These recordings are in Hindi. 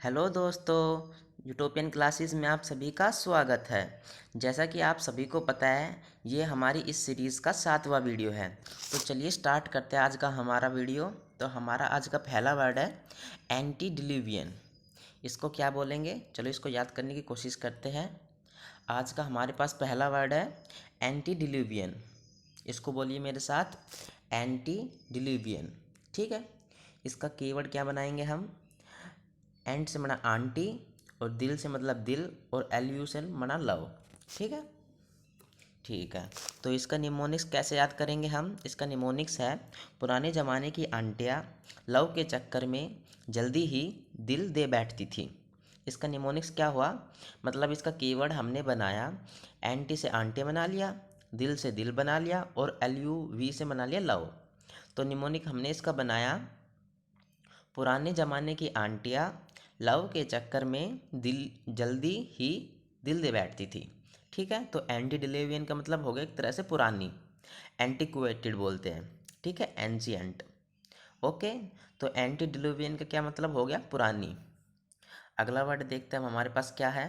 हेलो दोस्तों, यूटोपियन क्लासेस में आप सभी का स्वागत है। जैसा कि आप सभी को पता है, ये हमारी इस सीरीज़ का 7वां वीडियो है। तो चलिए स्टार्ट करते हैं आज का हमारा वीडियो। तो हमारा आज का पहला वर्ड है एंटीडिल्यूवियन। इसको क्या बोलेंगे, चलो इसको याद करने की कोशिश करते हैं। आज का हमारे पास पहला वर्ड है एंटीडिल्यूवियन। इसको बोलिए मेरे साथ, एंटीडिल्यूवियन। ठीक है, इसका कीवर्ड क्या बनाएंगे हम। एंड से मना आंटी, और दिल से मतलब दिल, और एलयू से मना लव। ठीक है, ठीक है। तो इसका निमोनिक्स कैसे याद करेंगे हम। इसका निमोनिक्स है, पुराने ज़माने की आंटियाँ लव के चक्कर में जल्दी ही दिल दे बैठती थी। इसका निमोनिक्स क्या हुआ, मतलब इसका कीवर्ड हमने बनाया, एंटी से आंटी बना लिया, दिल से दिल बना लिया, और एलयू वी से बना लिया लव। तो निमोनिक हमने इसका बनाया, पुराने ज़माने की आंटियाँ लव के चक्कर में जल्दी ही दिल दे बैठती थी। ठीक है, तो एंटीडिलेवियन का मतलब हो गया एक तरह से पुरानी, एंटीक्वेटेड बोलते हैं। ठीक है, एंशियंट। ओके, तो एंटीडिलुवियन का क्या मतलब हो गया, पुरानी। अगला वर्ड देखते हैं हम हमारे पास क्या है।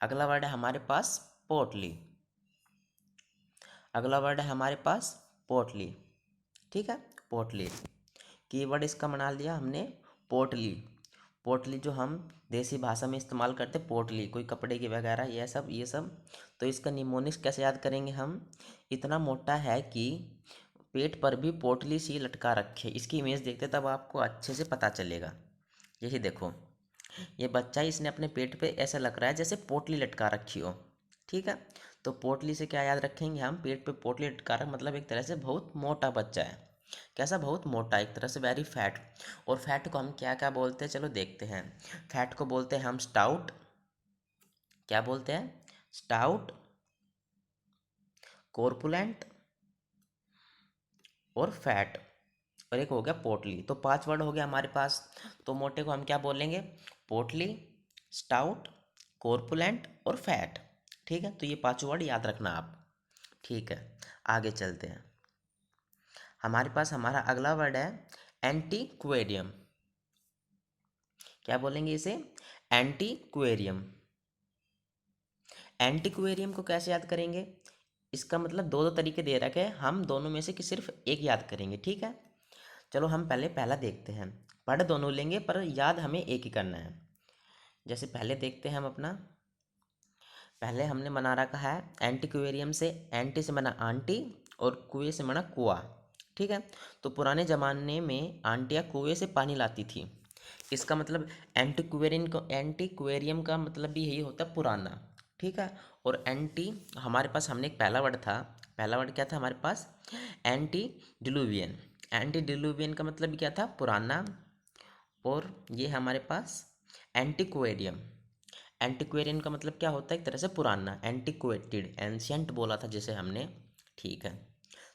अगला वर्ड है हमारे पास पोटली। अगला वर्ड है हमारे पास पोटली। ठीक है, पोटली। कीवर्ड इसका बना लिया हमने, पोटली। पोटली जो हम देसी भाषा में इस्तेमाल करते, पोटली कोई कपड़े की वगैरह, ये सब। तो इसका निमोनिक्स कैसे याद करेंगे हम। इतना मोटा है कि पेट पर भी पोटली सी लटका रखे। इसकी इमेज देखते तब आपको अच्छे से पता चलेगा। यही देखो, ये बच्चा, इसने अपने पेट पे ऐसा लग रहा है जैसे पोटली लटका रखी हो। ठीक है, तो पोटली से क्या याद रखेंगे हम, पेट पे पोटली लटका रखा मतलब एक तरह से बहुत मोटा बच्चा है। कैसा, बहुत मोटा, एक तरह से वेरी फैट। और फैट को हम क्या क्या बोलते हैं, चलो देखते हैं। फैट को बोलते हैं हम स्टाउट। क्या बोलते हैं, स्टाउट, कॉर्पुलेंट और फैट। और एक हो गया पोटली। तो 5 वर्ड हो गया हमारे पास। तो मोटे को हम क्या बोलेंगे, पोटली, स्टाउट, कॉर्पुलेंट और फैट। ठीक है, तो ये 5 वर्ड याद रखना आप। ठीक है, आगे चलते हैं। हमारे पास हमारा अगला वर्ड है एंटीक्वेरियम। क्या बोलेंगे इसे, एंटीक्वेरियम। एंटीक्वेरियम को कैसे याद करेंगे, इसका मतलब दो दो तरीके दे रखे हैं, हम दोनों में से कि सिर्फ एक याद करेंगे। ठीक है, चलो हम पहले पहला देखते हैं। पढ़ दोनों लेंगे पर याद हमें एक ही करना है। जैसे पहले देखते हैं हम अपना, पहले हमने बना रखा है एंटीक्वेरियम से, एंटी से बना आंटी, और कुएं से बना कुआं। ठीक है, तो पुराने ज़माने में आंटियाँ कुएं से पानी लाती थी। इसका मतलब एंटीक्वेरियम का मतलब भी यही होता है, पुराना। ठीक है, और एंटी, हमारे पास हमने एक पहला वर्ड था। पहला वर्ड क्या था हमारे पास, एंटी डिलुवियन। एंटी डिलुवियन का मतलब क्या था, पुराना। और ये हमारे पास एंटीक्वेरियम। एंटीक्वेरियन का मतलब क्या होता है, एक तरह से पुराना, एंटीक्वेटेड, एंशियंट बोला था जैसे हमने। ठीक है,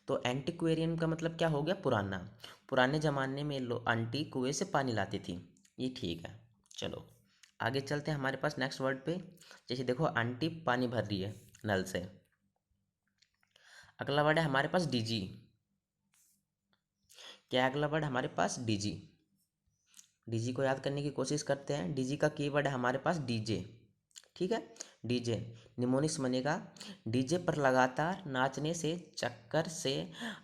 तो एंटीक्वेरियन का मतलब क्या हो गया, पुराना। पुराने ज़माने में आंटी कुएं से पानी लाती थी। ये ठीक है, चलो आगे चलते हैं हमारे पास नेक्स्ट वर्ड पे। जैसे देखो, आंटी पानी भर रही है नल से। अगला वर्ड है हमारे पास डीजी। क्या है अगला वर्ड हमारे पास, डीजी। डीजी को याद करने की कोशिश करते हैं। डीजी का कीवर्ड है हमारे पास डीजे। ठीक है, डीजे। निमोनिक्स बनेगा, डीजे पर लगातार नाचने से चक्कर से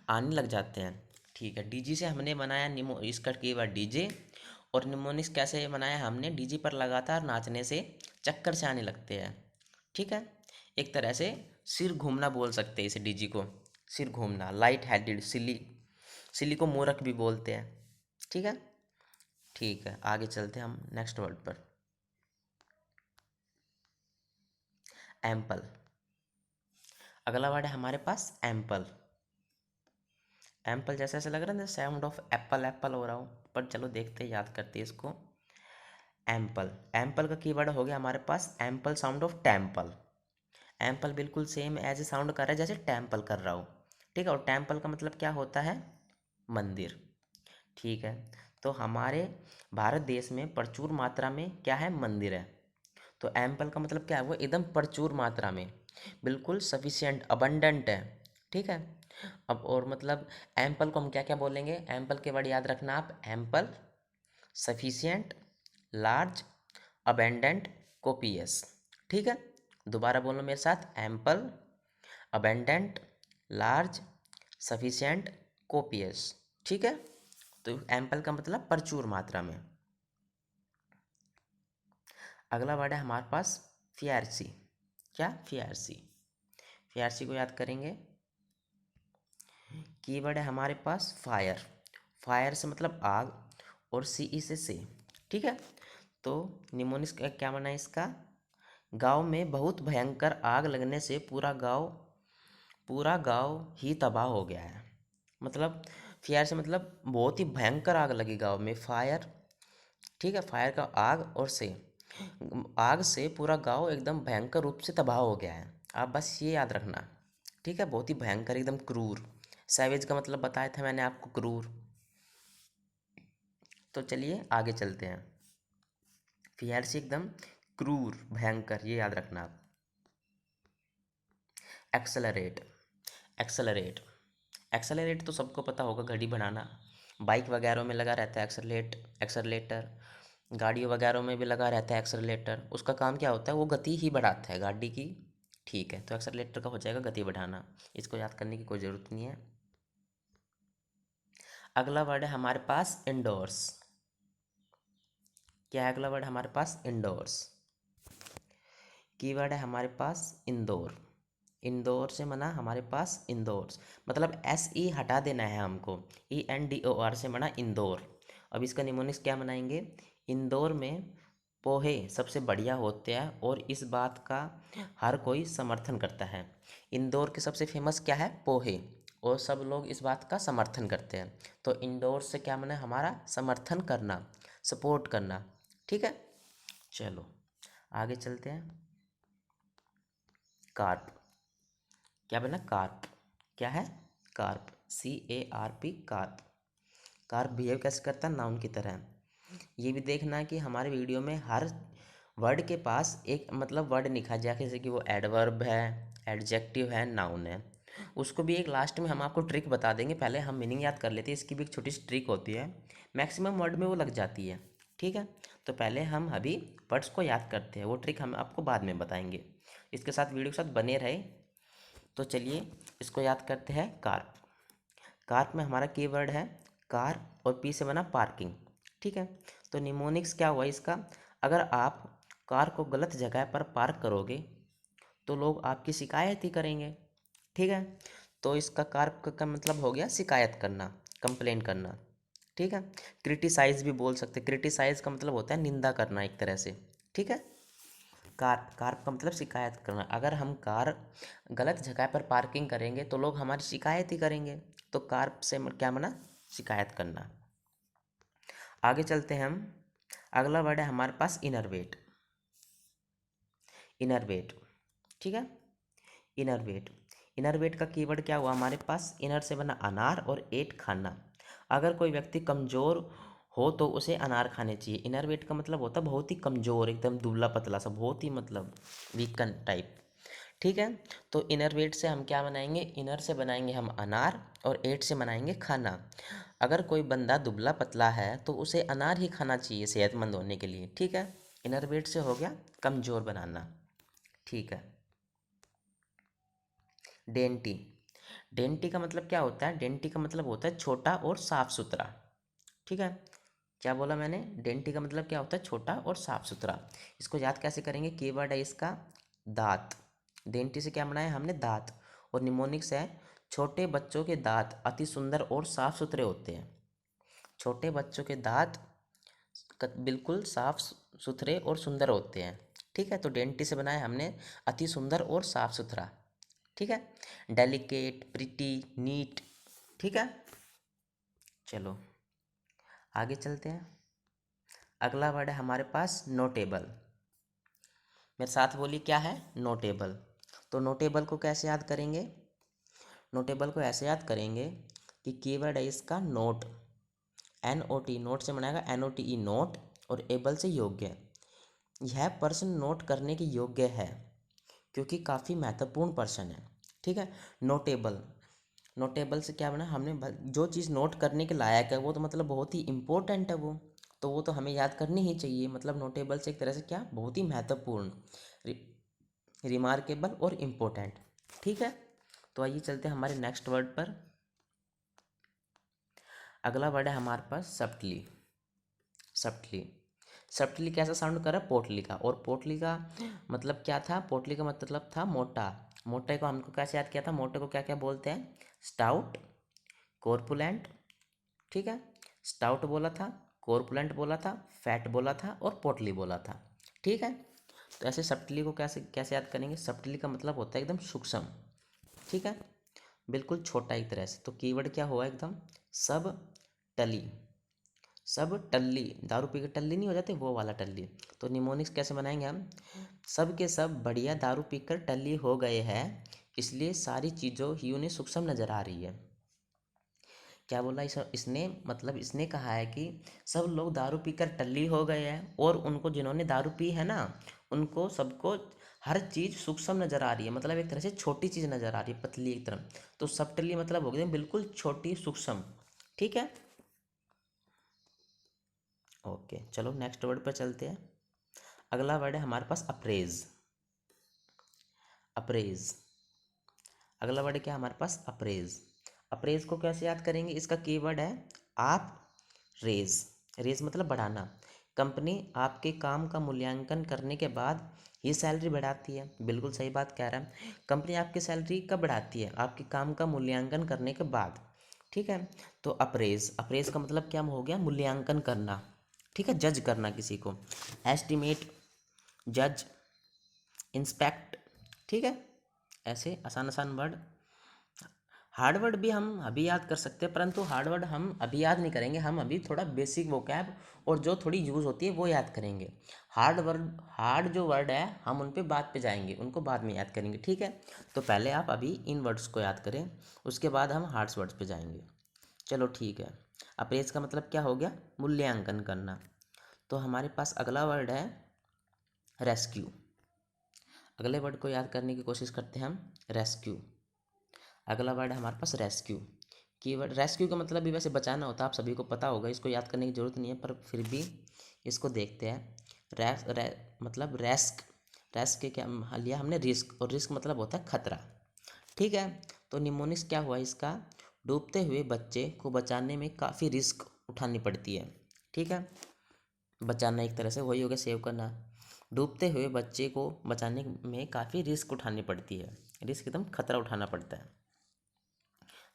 आने लग जाते हैं। ठीक है, डीजी से हमने बनाया निमो, इसका कीवर्ड डीजे। और निमोनिक्स कैसे बनाया हमने, डीजी पर लगातार नाचने से चक्कर से आने लगते हैं। ठीक है, एक तरह से सिर घूमना बोल सकते हैं इसे, डीजी को। सिर घूमना, लाइट हेडेड, सिली। सिली को मूर्ख भी बोलते हैं। ठीक है, ठीक है, आगे चलते हैं हम नेक्स्ट वर्ड पर, एम्पल। अगला वर्ड है हमारे पास एम्पल। एम्पल जैसे ऐसे लग रहा है ना, साउंड ऑफ एप्पल एप्पल हो रहा हो, पर चलो देखते हैं, याद करते हैं इसको। एम्पल, एम्पल का कीवर्ड हो गया हमारे पास ample, sound of temple. Ample बिल्कुल सेम एज ए साउंड कर रहा है जैसे टेम्पल कर रहा हो। ठीक है, और टेम्पल का मतलब क्या होता है, मंदिर। ठीक है, तो हमारे भारत देश में प्रचुर मात्रा में क्या है, मंदिर है। तो एम्पल का मतलब क्या है, वो एकदम प्रचुर मात्रा में, बिल्कुल सफिशिएंट, अबंडेंट है। ठीक है, अब और मतलब एम्पल को हम क्या क्या बोलेंगे, एम्पल के वर्ड याद रखना आप, ample, sufficient, large, abundant, copious. ठीक है, दोबारा बोलो मेरे साथ, ample, abundant, large, sufficient, copious. ठीक है, तो एम्पल का मतलब प्रचुर मात्रा में। अगला वर्ड है हमारे पास फियर्सी। क्या? फियर्सी। फियर्सी को याद करेंगे। कीवर्ड है हमारे पास फायर। फायर से मतलब आग, और सी ई से से। ठीक है, तो निमोनिक्स का क्या माना है इसका? गांव में बहुत भयंकर आग लगने से पूरा गांव ही तबाह हो गया है। मतलब फायर से मतलब बहुत ही भयंकर आग लगी गांव में, फायर। ठीक है, फायर का आग, और से आग से पूरा गांव एकदम भयंकर रूप से तबाह हो गया है। आप बस ये याद रखना। ठीक है, बहुत ही भयंकर, एकदम क्रूर। सैवेज का मतलब बताया था मैंने आपको, क्रूर। तो चलिए आगे चलते हैं। फियर से एकदम क्रूर, भयंकर, ये याद रखना आप। एक्सेलरेट। एक्सेलरेट। एक्सेलरेट तो सबको पता होगा, घड़ी बढ़ाना। बाइक वगैरह में लगा रहता है एक्सेलरेटर। गाड़ियों वगैरह में भी लगा रहता है एक्सेलरेटर। उसका काम क्या होता है? वो गति ही बढ़ाता है गाड़ी की। ठीक है, तो एक्सेलरेटर का हो जाएगा गति बढ़ाना। इसको याद करने की कोई ज़रूरत नहीं है। अगला वर्ड है हमारे पास इंडोर्स। क्या है अगला वर्ड हमारे पास? इंडोर्स। कीवर्ड है हमारे पास इंदौर। इंदौर से मना हमारे पास इंदौर, मतलब एस ई हटा देना है हमको। E N D O R से मना इंदौर। अब इसका निमोनिक्स क्या बनाएंगे? इंदौर में पोहे सबसे बढ़िया होते हैं, और इस बात का हर कोई समर्थन करता है। इंदौर के सबसे फेमस क्या है? पोहे, और सब लोग इस बात का समर्थन करते हैं। तो इंदौर से क्या मना? हमारा समर्थन करना, सपोर्ट करना। ठीक है, चलो आगे चलते हैं। कार्प। क्या बना? कार्प। क्या है? Carp, CARP, carp. Carp behave कैसे करता है? नाउन की तरह। ये भी देखना है कि हमारे वीडियो में हर वर्ड के पास एक मतलब वर्ड लिखा जाए, जैसे कि वो एडवर्ब है, एडजेक्टिव है, नाउन है। उसको भी एक लास्ट में हम आपको ट्रिक बता देंगे। पहले हम मीनिंग याद कर लेते हैं। इसकी भी एक छोटी सी ट्रिक होती है, मैक्सिमम वर्ड में वो लग जाती है। ठीक है, तो पहले हम अभी वर्ड्स को याद करते हैं, वो ट्रिक हम आपको बाद में बताएंगे। इसके साथ वीडियो के साथ बने रहे। तो चलिए इसको याद करते हैं। कार्प। कार्प में हमारा कीवर्ड है कार, और पी से बना पार्किंग। ठीक है, तो निमोनिक्स क्या हुआ इसका? अगर आप कार को गलत जगह पर पार्क करोगे तो लोग आपकी शिकायत ही करेंगे। ठीक है, तो इसका कार्प का मतलब हो गया शिकायत करना, कंप्लेन करना। ठीक है, क्रिटिसाइज भी बोल सकते। क्रिटिसाइज का मतलब होता है निंदा करना एक तरह से। ठीक है, कार का मतलब शिकायत करना। अगर हम कार गलत जगह पर पार्किंग करेंगे तो लोग हमारी शिकायत ही करेंगे। तो कार से क्या मना? शिकायत करना। आगे चलते हैं हम। अगला वर्ड है हमारे पास इनरवेट। इनरवेट। ठीक है, इनरवेट। इनरवेट का कीवर्ड क्या हुआ हमारे पास? इनर से बना अनार, और एट खाना। अगर कोई व्यक्ति कमज़ोर हो तो उसे अनार खाने चाहिए। इनरवेट का मतलब होता है बहुत ही कमज़ोर, एकदम दुबला पतला सा, बहुत ही मतलब वीकन टाइप। ठीक है, तो इनरवेट से हम क्या बनाएंगे? इनर से बनाएंगे हम अनार, और एट से बनाएंगे खाना। अगर कोई बंदा दुबला पतला है तो उसे अनार ही खाना चाहिए सेहतमंद होने के लिए। ठीक है, इनरवेट से हो गया कमज़ोर बनाना। ठीक है, डेंटी। डेंटी का मतलब क्या होता है? डेंटी का मतलब होता है छोटा और साफ सुथरा। ठीक है, क्या बोला मैंने? डेंटी का मतलब क्या होता है? छोटा और साफ सुथरा। इसको याद कैसे करेंगे? कीवर्ड है इसका दांत। डेंटी से क्या बनाया हमने? दांत। और निमोनिक्स है छोटे बच्चों के दांत अति सुंदर और साफ सुथरे होते हैं। छोटे बच्चों के दांत बिल्कुल साफ सुथरे और सुंदर होते हैं। ठीक है, तो डेंटी से बनाया हमने अति सुंदर और साफ सुथरा। ठीक है, डेलिकेट, प्रिटी, नीट। ठीक है, चलो आगे चलते हैं। अगला वर्ड है हमारे पास नोटेबल। मेरे साथ बोलिए, क्या है? नोटेबल। तो नोटेबल को कैसे याद करेंगे? नोटेबल को ऐसे याद करेंगे कि कीवर्ड है इसका नोट। NOT, नोट से बनाएगा NOTE, नोट, और एबल से योग्य। यह पर्सन नोट करने के योग्य है, क्योंकि काफ़ी महत्वपूर्ण पर्सन है। ठीक है, नोटेबल। नोटेबल से क्या बना हमने? जो चीज़ नोट करने के लायक है वो तो मतलब बहुत ही इम्पोर्टेंट है वो। तो वो तो हमें याद करनी ही चाहिए। मतलब नोटेबल से एक तरह से क्या, बहुत ही महत्वपूर्ण, रिमार्केबल और इम्पोर्टेंट। ठीक है, तो आइए चलते हैं हमारे नेक्स्ट वर्ड पर। अगला वर्ड है हमारे पास सप्टली। सप्टली, सप्टली कैसा साउंड कर रहा है, पोटली का। और पोटली का मतलब क्या था, पोटली का मतलब था मोटा। मोटे को हमको कैसे याद किया था, मोटे को क्या क्या बोलते हैं, स्टाउट, कॉर्पुलेंट। ठीक है, स्टाउट बोला था, कॉर्पुलेंट बोला था, फैट बोला था और पोटली बोला था। ठीक है, तो ऐसे सप्टली को कैसे कैसे याद करेंगे, सप्टली का मतलब होता है एकदम सूक्ष्म। ठीक है, बिल्कुल छोटा एक तरह से। तो कीवर्ड क्या हुआ, एकदम सब टली। सब टल्ली, दारू पी के टल्ली नहीं हो जाते, वो वाला टल्ली। तो निमोनिक्स कैसे बनाएंगे हम, सब के सब बढ़िया दारू पीकर टल्ली हो गए हैं, इसलिए सारी चीज़ों ही उन्हें सूक्ष्म नजर आ रही है। क्या बोला इसने, मतलब इसने कहा है कि सब लोग दारू पीकर टल्ली हो गए हैं और उनको, जिन्होंने दारू पी है ना, उनको सबको हर चीज़ सूक्ष्म नजर आ रही है। मतलब एक तरह से छोटी चीज़ नजर आ रही है, पतली एक तरह। तो सब टल्ली मतलब हो गई बिल्कुल छोटी, सूक्ष्म। ठीक है, ओके, चलो नेक्स्ट वर्ड पर चलते हैं। अगला वर्ड है हमारे पास अप्रेज। अप्रेज, अगला वर्ड क्या है हमारे पास, अप्रेज। अप्रेज को कैसे याद करेंगे, इसका कीवर्ड है आप रेज। रेज मतलब बढ़ाना। कंपनी आपके काम का मूल्यांकन करने के बाद ही सैलरी बढ़ाती है। बिल्कुल सही बात कह रहा है। कंपनी आपकी सैलरी कब बढ़ाती है, आपके काम का मूल्यांकन करने के बाद। ठीक है, तो अप्रेज, अप्रेज का मतलब क्या हो गया, मूल्यांकन करना। ठीक है, जज करना किसी को, एस्टिमेट, जज, इंस्पेक्ट। ठीक है, ऐसे आसान आसान वर्ड। हार्ड वर्ड भी हम अभी याद कर सकते हैं, परंतु हार्ड वर्ड हम अभी याद नहीं करेंगे। हम अभी थोड़ा बेसिक वोकैब और जो थोड़ी यूज़ होती है वो याद करेंगे। हार्ड वर्ड, हार्ड जो वर्ड है हम उन पे बाद पे जाएंगे, उनको बाद में याद करेंगे। ठीक है, तो पहले आप अभी इन वर्ड्स को याद करें, उसके बाद हम हार्ड वर्ड्स पे जाएंगे। चलो ठीक है, अप्रेज का मतलब क्या हो गया, मूल्यांकन करना। तो हमारे पास अगला वर्ड है रेस्क्यू। अगले वर्ड को याद करने की कोशिश करते हैं हम, रेस्क्यू। अगला वर्ड है हमारे पास रेस्क्यू। कीवर्ड रेस्क्यू का मतलब भी वैसे बचाना होता है, आप सभी को पता होगा, इसको याद करने की ज़रूरत नहीं है, पर फिर भी इसको देखते हैं। मतलब रेस्क, रेस्क के क्या लिया हमने, रिस्क, और रिस्क मतलब होता है खतरा। ठीक है, तो निमोनिक्स क्या हुआ इसका, डूबते हुए बच्चे को बचाने में काफ़ी रिस्क उठानी पड़ती है। ठीक है, बचाना एक तरह से वही हो गया, सेव करना। डूबते हुए बच्चे को बचाने में काफ़ी रिस्क उठानी पड़ती है, रिस्क एकदम खतरा उठाना पड़ता है।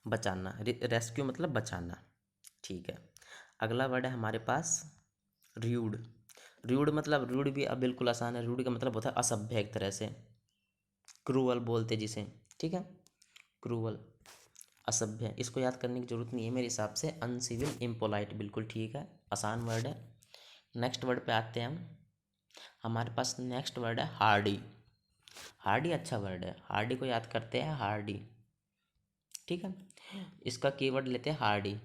बचाना, रेस्क्यू मतलब बचाना। ठीक है, अगला वर्ड है हमारे पास र्यूड। र्यूड मतलब, र्यूड भी अब बिल्कुल आसान है। र्यूड का मतलब होता है असभ्य एक तरह से, क्रूअल बोलते जिसे। ठीक है, क्रूअल, असभ्य, इसको याद करने की जरूरत नहीं है मेरे हिसाब से। अनसिविल, इम्पोलाइट, बिल्कुल ठीक है, आसान वर्ड है। नेक्स्ट वर्ड पे आते हैं हम। हमारे पास नेक्स्ट वर्ड है हार्डी। हार्डी अच्छा वर्ड है, हार्डी को याद करते हैं, हार्डी। ठीक है, इसका कीवर्ड लेते हैं Hardy.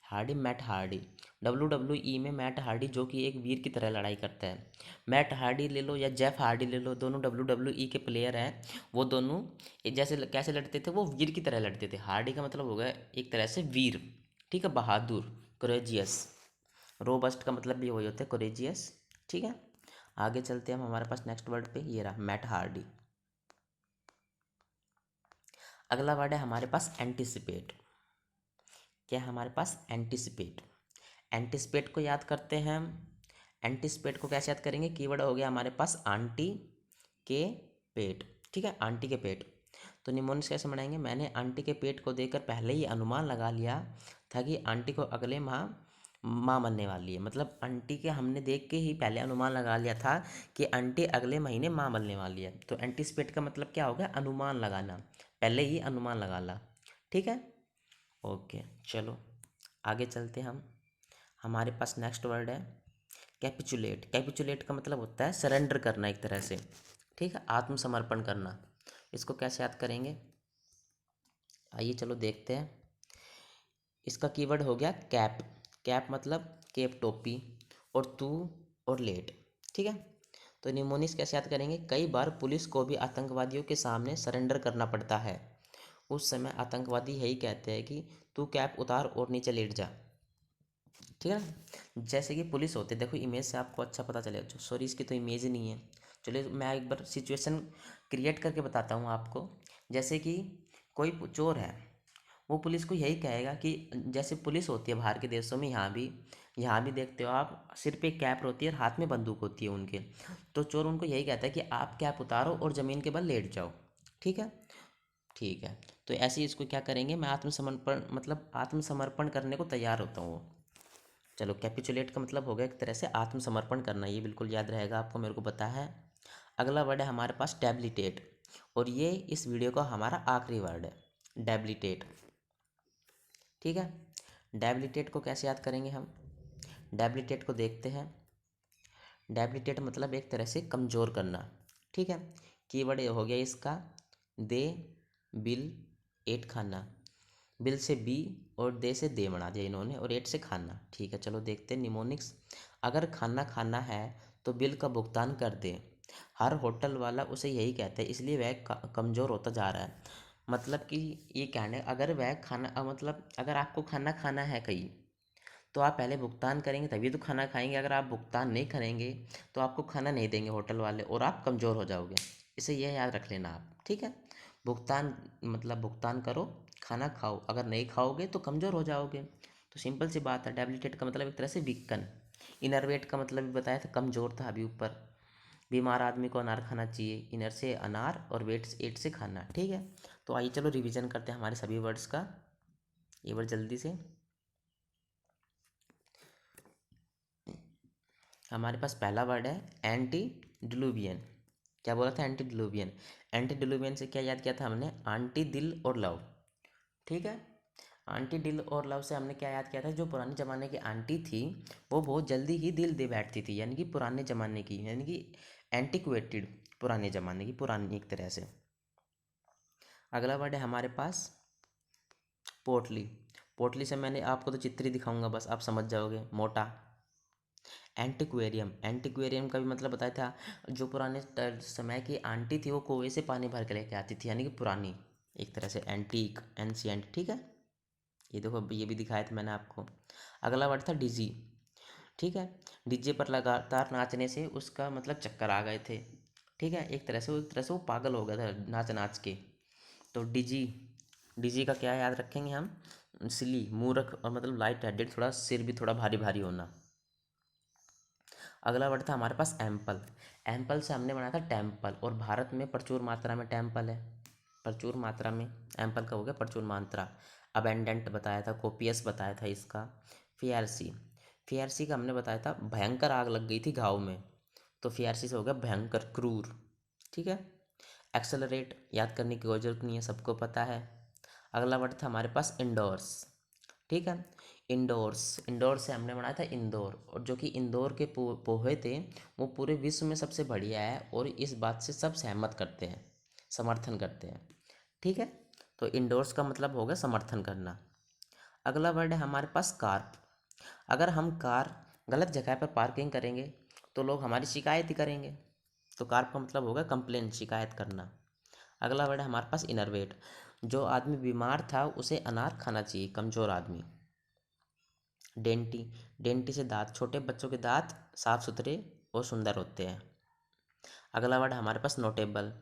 Hardy, Matt Hardy. WWE में मैट हार्डी, जो कि एक वीर की तरह लड़ाई करता है। मैट हार्डी ले लो या जेफ हार्डी ले लो, दोनों WWE के प्लेयर हैं। वो दोनों जैसे कैसे लड़ते थे, वो वीर की तरह लड़ते थे। हार्डी का मतलब हो गया एक तरह से वीर। ठीक है, बहादुर, कोरेजियस। रोबस्ट का मतलब भी वही होता है, कोरेजियस। ठीक है, आगे चलते हैं हम, हमारे पास नेक्स्ट वर्ड पे ये रहा, मैट हार्डी। अगला वर्ड है हमारे पास एंटिसिपेट। क्या है हमारे पास, एंटिसिपेट। एंटिसिपेट को याद करते हैं हम। एंटिसिपेट को कैसे याद करेंगे, कीवर्ड हो गया हमारे पास आंटी के पेट। ठीक है, आंटी के पेट। तो निमोनिक्स कैसे बनाएंगे, मैंने आंटी के पेट को देखकर पहले ही अनुमान लगा लिया था कि आंटी को अगले माह माँ बनने वाली है। मतलब आंटी के हमने देख के ही पहले अनुमान लगा लिया था कि आंटी अगले महीने माँ बनने वाली है। तो एंटिसिपेट का मतलब क्या हो गया, अनुमान लगाना, पहले ही अनुमान लगा ला। ठीक है, ओके, चलो आगे चलते हम। हमारे पास नेक्स्ट वर्ड है कैपिचुलेट। कैपिचुलेट का मतलब होता है सरेंडर करना एक तरह से। ठीक है, आत्मसमर्पण करना। इसको कैसे याद करेंगे, आइए चलो देखते हैं। इसका कीवर्ड हो गया कैप। कैप मतलब केप, टोपी, और तू, और लेट। ठीक है, तो निमोनिक्स कैसे याद करेंगे, कई बार पुलिस को भी आतंकवादियों के सामने सरेंडर करना पड़ता है। उस समय आतंकवादी यही कहते हैं कि तू कैप उतार और नीचे लेट जा। ठीक है ना। जैसे कि पुलिस होते, देखो इमेज से आपको अच्छा पता चलेगा, सॉरी इसकी तो इमेज ही नहीं है। चलिए मैं एक बार सिचुएशन क्रिएट करके बताता हूँ आपको। जैसे कि कोई चोर है, वो पुलिस को यही कहेगा कि जैसे पुलिस होती है बाहर के देशों में, यहाँ भी देखते हो आप, सिर पे कैप होती है और हाथ में बंदूक होती है उनके। तो चोर उनको यही कहता है कि आप कैप उतारो और ज़मीन के बल लेट जाओ। ठीक है, ठीक है। तो ऐसे ही इसको क्या करेंगे, मैं आत्मसमर्पण मतलब आत्मसमर्पण करने को तैयार होता हूँ वो। चलो, कैपिचुलेट का मतलब हो गया एक तरह से आत्मसमर्पण करना, ये बिल्कुल याद रहेगा आपको, मेरे को पता है। अगला वर्ड है हमारे पास डेबिलिटेट, और ये इस वीडियो का हमारा आखिरी वर्ड है, डेबिलिटेट। ठीक है, डेबिलिटेट को कैसे याद करेंगे हम, डेबिलिटेट को देखते हैं। डेबिलिटेट मतलब एक तरह से कमज़ोर करना। ठीक है, कीवर्ड हो गया इसका दे, बिल, एट खाना। बिल से बी और दे से दे बना दिया इन्होंने, और एट से खाना। ठीक है, चलो देखते हैं निमोनिक्स। अगर खाना खाना है तो बिल का भुगतान कर दे। हर होटल वाला उसे यही कहता है, इसलिए वह कमज़ोर होता जा रहा है। मतलब कि ये कहने, अगर वह खाना मतलब अगर आपको खाना खाना है कहीं, तो आप पहले भुगतान करेंगे तभी तो खाना खाएंगे। अगर आप भुगतान नहीं करेंगे तो आपको खाना नहीं देंगे होटल वाले, और आप कमज़ोर हो जाओगे। इसे यह याद रख लेना आप। ठीक है, भुगतान मतलब भुगतान करो, खाना खाओ, अगर नहीं खाओगे तो कमज़ोर हो जाओगे। तो सिंपल सी बात है, डेबिलिटेट का मतलब एक तरह से वीकन। इनरवेट का मतलब भी बताया था, कमज़ोर था अभी ऊपर। बीमार आदमी को अनार खाना चाहिए, इनर से अनार और वेट से एट से खाना। ठीक है, तो आइए चलो रिवीजन करते हैं हमारे सभी वर्ड्स का, ये वर्ड जल्दी से। हमारे पास पहला वर्ड है एंटी डिलुवियन। क्या बोला था, एंटी डिलुवियन। एंटी डिलुवियन से क्या याद किया था हमने, आंटी, दिल और लव। ठीक है, आंटी, दिल और लव से हमने क्या याद किया था, जो पुराने ज़माने की आंटी थी वो बहुत जल्दी ही दिल दे बैठती थी, यानी कि पुराने ज़माने की, यानी कि एंटिक्वेटेड, पुराने ज़माने की, पुरानी एक तरह से। अगला वर्ड है हमारे पास पोटली। पोटली से मैंने आपको तो चित्र ही दिखाऊंगा, बस आप समझ जाओगे, मोटा। एंटिक्वेरियम, एंटिक्वेरियम का भी मतलब बताया था, जो पुराने समय की आंटी थी वो कुएं से पानी भर के लेके आती थी, यानी कि पुरानी एक तरह से, एंटीक, एंशियंट। ठीक है, ये देखो ये भी दिखाया था मैंने आपको। अगला वर्ड था डिजी। ठीक है, डीजे पर लगातार नाचने से उसका मतलब चक्कर आ गए थे। ठीक है, एक तरह से वो पागल हो गया था नाच नाच के। तो डिजी, डिजी का क्या याद रखेंगे हम, सिली, मूर्ख, और मतलब लाइट हेडेड, थोड़ा सिर भी थोड़ा भारी भारी होना। अगला वर्ड था हमारे पास एम्पल। एम्पल से हमने बनाया था टेम्पल, और भारत में प्रचुर मात्रा में टेम्पल है, प्रचुर मात्रा में। एम्पल का हो गया प्रचुर मात्रा। अबेंडेंट बताया था, कोपियस बताया था इसका। फियरसी, फियरसी का हमने बताया था भयंकर आग लग गई थी घाव में, तो फियरसी से हो गया भयंकर, क्रूर। ठीक है, एक्सेलरेट याद करने की कोई जरूरत नहीं है, सबको पता है। अगला वर्ड था हमारे पास इंडोर्स। ठीक है, इंडोर्स, इंडोर से हमने बनाया था इंदौर, और जो कि इंदौर के पोहे थे वो पूरे विश्व में सबसे बढ़िया है, और इस बात से सब सहमत करते हैं, समर्थन करते हैं। ठीक है, तो इंडोर्स का मतलब होगा समर्थन करना। अगला वर्ड है हमारे पास कार्प। अगर हम कार गलत जगह पर पार्किंग करेंगे तो लोग हमारी शिकायत ही करेंगे, तो कार्प का मतलब होगा कंप्लेन, शिकायत करना। अगला वर्ड है हमारे पास इनरवेट। जो आदमी बीमार था उसे अनार खाना चाहिए, कमज़ोर आदमी। डेंटी, डेंटी से दांत, छोटे बच्चों के दांत साफ सुथरे और सुंदर होते हैं। अगला वर्ड हमारे पास नोटेबल।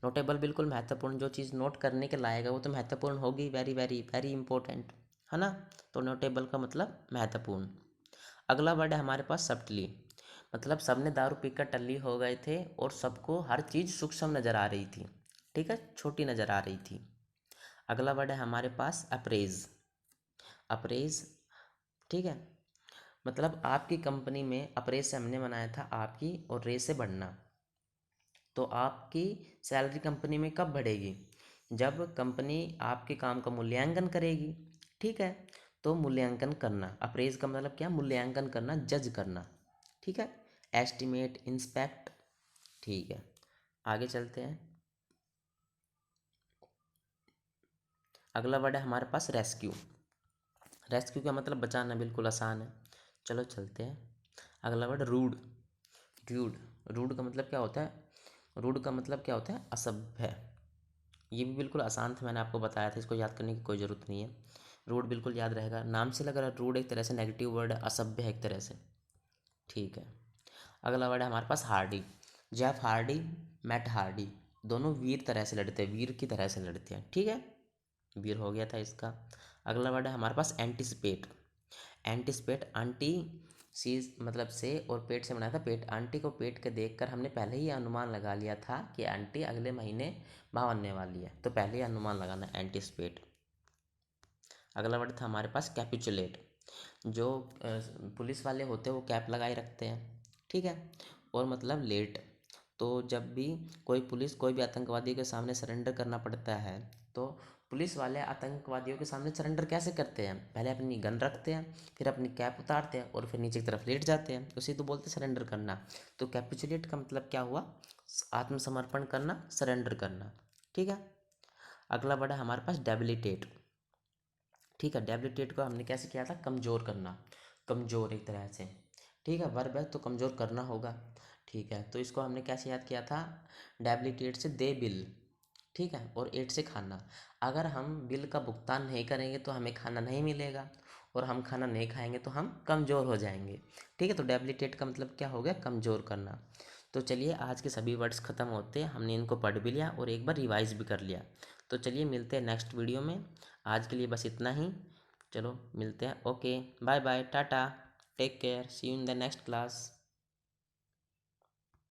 नोटेबल बिल्कुल महत्वपूर्ण, जो चीज़ नोट करने के लायक है वो तो महत्वपूर्ण होगी, वेरी वेरी वेरी इंपॉर्टेंट, है ना। तो नोटेबल का मतलब महत्वपूर्ण। अगला वर्ड है हमारे पास सब्टली, मतलब सबने दारू पीकर टल्ली हो गए थे और सबको हर चीज़ सूक्ष्म नज़र आ रही थी। ठीक है, छोटी नज़र आ रही थी। अगला वर्ड है हमारे पास अप्रेज। अप्रेज, ठीक है, मतलब आपकी कंपनी में, अप्रेज से हमने बनाया था आपकी, और रेस से बढ़ना। तो आपकी सैलरी कंपनी में कब बढ़ेगी, जब कंपनी आपके काम का मूल्यांकन करेगी। ठीक है, तो मूल्यांकन करना, अप्रेज का मतलब क्या, मूल्यांकन करना, जज करना। ठीक है, एस्टिमेट, इंस्पेक्ट। ठीक है, आगे चलते हैं। अगला वर्ड है हमारे पास रेस्क्यू। रेस्क्यू का मतलब बचाना, बिल्कुल आसान है। चलो चलते हैं। अगला वर्ड रूड। रूड, रूड का मतलब क्या होता है, रूड का मतलब क्या होता है, असभ्य। ये भी बिल्कुल आसान था, मैंने आपको बताया था, इसको याद करने की कोई ज़रूरत नहीं है। रूड बिल्कुल याद रहेगा, नाम से लग रहा है रूड एक तरह से नेगेटिव वर्ड है, असभ्य है एक तरह से। ठीक है, अगला वर्ड है हमारे पास Hardy. Jeff Hardy, Matt Hardy, दोनों वीर तरह से लड़ते हैं, वीर की तरह से लड़ते हैं। ठीक है, वीर हो गया था इसका। अगला वर्ड है हमारे पास एंटिसिपेट। एंटिसिपेट, आंटी सी मतलब से और पेट से बना था पेट। आंटी को पेट के देखकर हमने पहले ही अनुमान लगा लिया था कि आंटी अगले महीने माँ बनने वाली है, तो पहले ही अनुमान लगाना, एंटिसिपेट। अगला वर्ड था हमारे पास कैपिचुलेट। जो पुलिस वाले होते हैं वो कैप लगाए रखते हैं, ठीक है, और मतलब लेट। तो जब भी कोई पुलिस कोई भी आतंकवादी के सामने सरेंडर करना पड़ता है, तो पुलिस वाले आतंकवादियों के सामने सरेंडर कैसे करते हैं, पहले अपनी गन रखते हैं, फिर अपनी कैप उतारते हैं और फिर नीचे की तरफ लेट जाते हैं, उसे तो बोलते हैं सरेंडर करना। तो कैपिचुलेट का मतलब क्या हुआ, आत्मसमर्पण करना, सरेंडर करना। ठीक है, अगला वर्ड है हमारे पास डेबिलिटेट। ठीक है, डेबिलिटेट को हमने कैसे किया था, कमज़ोर करना, कमज़ोर एक तरह से। ठीक है, वर्ब है तो कमज़ोर करना होगा। ठीक है, तो इसको हमने कैसे याद किया था, डेबिलिटेट से दे बिल। ठीक है, और एट से खाना। अगर हम बिल का भुगतान नहीं करेंगे तो हमें खाना नहीं मिलेगा, और हम खाना नहीं खाएंगे तो हम कमज़ोर हो जाएंगे। ठीक है, तो डेबिलिटेट का मतलब क्या हो गया, कमज़ोर करना। तो चलिए आज के सभी वर्ड्स ख़त्म होते हैं, हमने इनको पढ़ भी लिया और एक बार रिवाइज भी कर लिया। तो चलिए मिलते हैं नेक्स्ट वीडियो में, आज के लिए बस इतना ही। चलो मिलते हैं, okay bye bye tata, take care, see you in the next class.